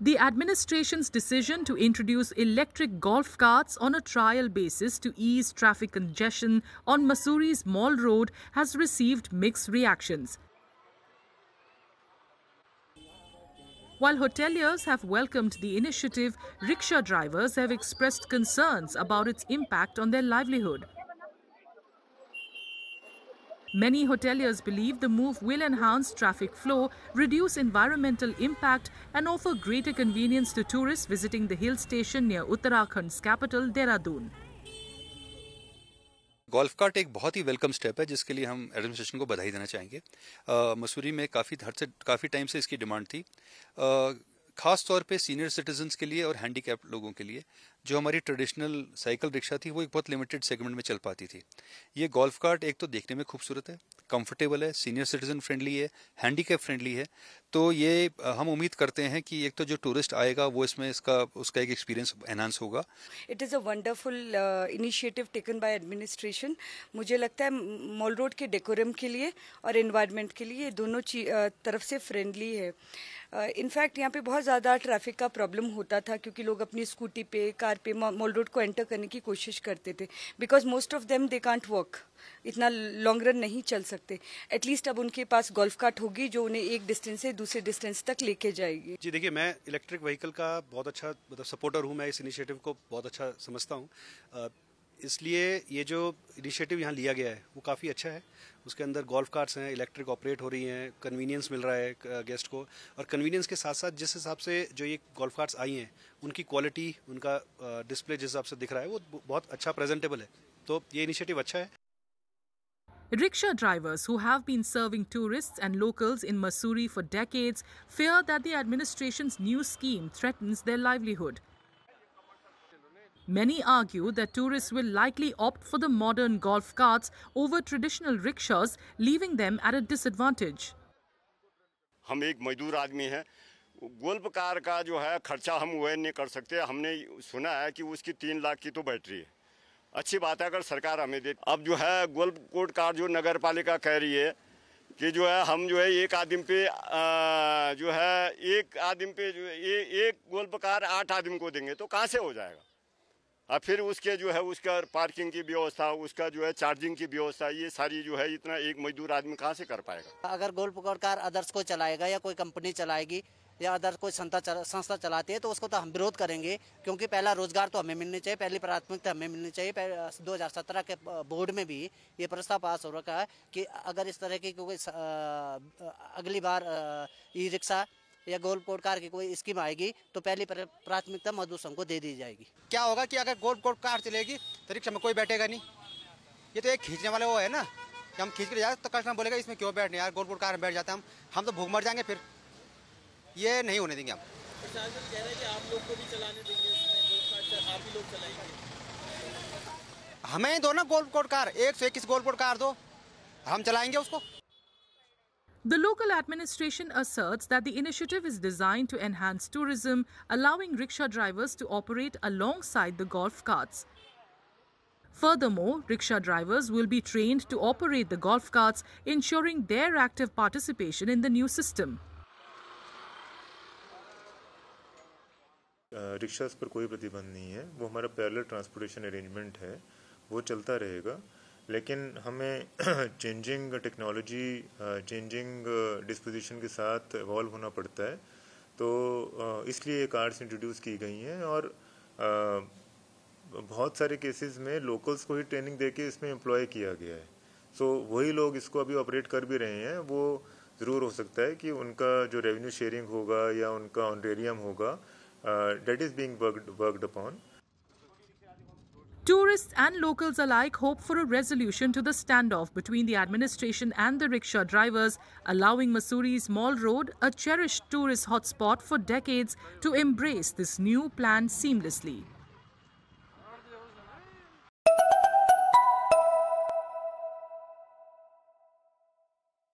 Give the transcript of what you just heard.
The administration's decision to introduce electric golf carts on a trial basis to ease traffic congestion on Mussoorie's Mall Road has received mixed reactions. While hoteliers have welcomed the initiative, rickshaw drivers have expressed concerns about its impact on their livelihood. Many hoteliers believe the move will enhance traffic flow, reduce environmental impact and offer greater convenience to tourists visiting the hill station near Uttarakhand's capital, Dehradun. Golf cart एक बहुत ही welcome step है जिसके लिए हम administration को बधाई देना चाहेंगे। मसूरी में काफ़ी टाइम से इसकी डिमांड थी, ख़ास तौर पे सीनियर सिटीजन्स के लिए और हैंडीकैप लोगों के लिए। जो हमारी ट्रेडिशनल साइकिल रिक्शा थी वो एक बहुत लिमिटेड सेगमेंट में चल पाती थी। ये गोल्फ कार्ट एक तो देखने में खूबसूरत है, कंफर्टेबल है, सीनियर सिटीजन फ्रेंडली है, हैंडीकैप फ्रेंडली है। तो ये हम उम्मीद करते हैं कि एक तो जो टूरिस्ट आएगा वो इसमें उसका एक एक्सपीरियंस एनहांस होगा। It is a wonderful initiative taken by administration. मुझे लगता है मॉल रोड के डेकोरम के लिए और एनवायरनमेंट के लिए दोनों तरफ से फ्रेंडली है। इनफैक्ट यहाँ पे बहुत ज़्यादा ट्रैफिक का प्रॉब्लम होता था क्योंकि लोग अपनी स्कूटी पे, कार पे मॉल रोड को एंटर करने की कोशिश करते थे, because most of them they can't walk, इतना लॉन्ग रन नहीं चल सकते। एटलीस्ट अब उनके पास गोल्फ कार्ट होगी जो उन्हें एक डिस्टेंस से दूसरे डिस्टेंस तक लेके जाएगी। जी देखिए, मैं इलेक्ट्रिक व्हीकल का बहुत अच्छा सपोर्टर हूँ, मैं इस इनिशिएटिव को बहुत अच्छा समझता हूँ। इसलिए ये जो इनिशिएटिव यहाँ लिया गया है वो काफ़ी अच्छा है। उसके अंदर गोल्फ कार्ट्स हैं, इलेक्ट्रिक ऑपरेट हो रही हैं, कन्वीनियंस मिल रहा है गेस्ट को, और कन्वीनियंस के साथ साथ जिस हिसाब से जो ये गोल्फ कार्ट्स आई हैं उनकी क्वालिटी, उनका डिस्प्ले जिस हिसाब से दिख रहा है वो बहुत अच्छा प्रेजेंटेबल है। तो ये इनिशिएटिव अच्छा है। Rickshaw drivers who have been serving tourists and locals in Mussoorie for decades fear that the administration's new scheme threatens their livelihood. Many argue that tourists will likely opt for the modern golf carts over traditional rickshaws, leaving them at a disadvantage. हम एक मजदूर आदमी हैं, golf car का जो है खर्चा हम वह नहीं कर सकते। हमने सुना है कि उसकी 3 लाख की तो बैटरी है। अच्छी बात है अगर सरकार हमें दे। अब जो है गोल्फ कोर्ट कार जो नगर पालिका कह रही है कि जो है हम जो है एक आदमी पे एक गोल्फ कार 8 आदमी को देंगे तो कहाँ से हो जाएगा। अब फिर उसके जो है उसका पार्किंग की व्यवस्था, उसका जो है चार्जिंग की व्यवस्था, ये सारी जो है इतना एक मजदूर आदमी कहाँ से कर पाएगा। अगर गोल्फ कार अदर्स को चलाएगा या कोई कंपनी चलाएगी या अदर कोई संस्था चलाती है तो उसको तो हम विरोध करेंगे, क्योंकि पहला रोजगार तो हमें मिलनी चाहिए, पहली प्राथमिकता हमें मिलनी चाहिए। 2017 के बोर्ड में भी ये प्रस्ताव पास हो रखा है कि अगर इस तरह की कोई अगली बार ई रिक्शा या गोल्फ कोर्ट कार की कोई स्कीम आएगी तो पहली प्राथमिकता मजदूर संघ को दे दी जाएगी। क्या होगा कि अगर गोल्फ कोर्ट कार चलेगी तो रिक्शा में कोई बैठेगा नहीं। ये तो एक खींचने वाला वो है ना कि हम खींच के जाए तो कस्टमर बोलेगा इसमें क्यों बैठने यार, गोल्फ कोर्ट कार में बैठ जाते हैं हम तो भूख मर जाएंगे। फिर ये नहीं होने देंगे हम। प्रशासन कह रहा है कि आप लोग को भी चलाने देंगे, इसमें आप ही लोग चलाएंगे। हमें दो ना golf court car, 121 golf court car दो, हम चलाएंगे उसको। The local administration asserts that the initiative is designed to enhance tourism, allowing rickshaw drivers to operate alongside the golf carts. Furthermore, rickshaw drivers will be trained to operate the golf carts, ensuring their active participation in the new system. Rickshaws पर कोई प्रतिबंध नहीं है, वो हमारा parallel transportation arrangement है, वो चलता रहेगा। लेकिन हमें चेंजिंग टेक्नोलॉजी, चेंजिंग डिस्पोजिशन के साथ इवॉल्व होना पड़ता है। तो इसलिए ये कार्ड्स इंट्रोड्यूस की गई हैं और बहुत सारे केसेस में लोकल्स को ही ट्रेनिंग देके इसमें एम्प्लॉय किया गया है। सो वही लोग इसको अभी ऑपरेट कर भी रहे हैं। वो ज़रूर हो सकता है कि उनका जो रेवेन्यू शेयरिंग होगा या उनका ऑनरेरियम होगा, that is being worked upon. Tourists and locals alike hope for a resolution to the standoff between the administration and the rickshaw drivers, allowing Mussoorie's Mall Road, a cherished tourist hotspot for decades, to embrace this new plan seamlessly.